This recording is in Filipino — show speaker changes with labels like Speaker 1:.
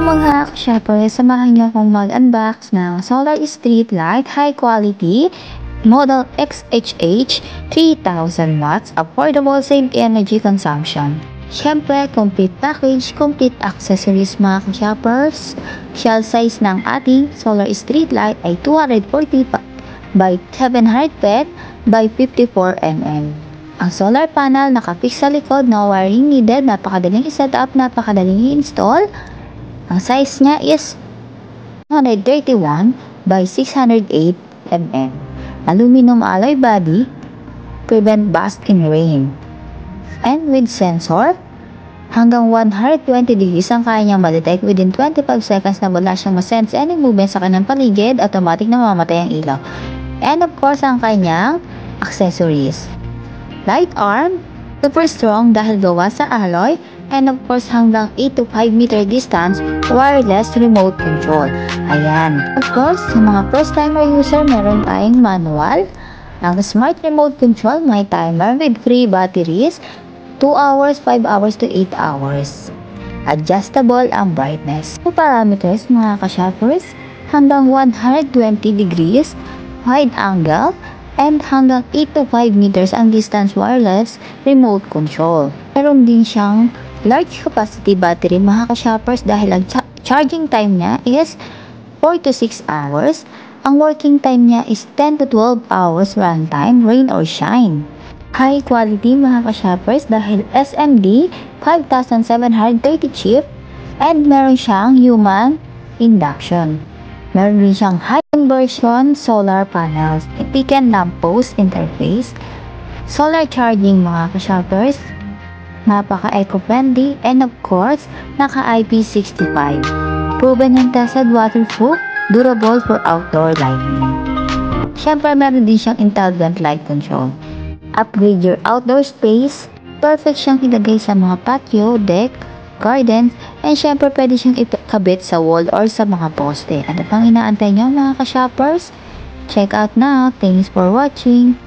Speaker 1: mga ka-shopper, samahan niyo akong mag-unbox ng Solar Street Light High Quality Model XHH 3000 watts Affordable Save Energy Consumption. Siyempre, complete package, complete accessories mga ka-shoppers. Shell size ng ating Solar Street Light ay 240 by 700 feet by 54 mm. Ang solar panel nakafix sa likod, no wiring needed, napakadaling i-set up, napakadaling i-install. Ang size niya is 131 by 608 mm. Aluminum alloy body, prevent rust in rain. And with sensor, hanggang 120 degrees ang kaya niyang ma-detect within 25 seconds na wala siyang ma-sense any movement sa kanyang paligid, automatic na mamamatay ang ilaw. And of course, ang kanyang accessories. Light arm, super strong dahil gawa sa alloy, and of course hanggang 8 to 5 meter distance, wireless remote control. Ayan. Of course, sa mga first timer user, meron tayong manual. Ang smart remote control, may timer with free batteries, 2 hours, 5 hours to 8 hours. Adjustable ang brightness. Ang parameters mga ka-shoppers, hanggang 120 degrees, wide angle, and hanggang 8 to 5 meters ang distance wireless remote control. Meron din siyang large capacity battery mga ka-shoppers dahil ang charging time niya is 4 to 6 hours. Ang working time niya is 10 to 12 hours runtime, rain or shine. High quality mga ka-shoppers dahil SMD 5730 chip, and meron siyang human induction. Meron din siyang high inversion solar panels, peak-and lamppost interface, solar charging mga ka-shoppers, napaka-eco-friendly, and of course, naka-IP65. Proven and tested waterproof, durable for outdoor lighting. Siyempre, meron din siyang intelligent light control. Upgrade your outdoor space. Perfect siyang ilagay sa mga patio, deck, gardens, and siyempre pwede siyang ikabit sa wall or sa mga poste. Ano pang inaantay nyo mga ka-shoppers? Check out now. Thanks for watching.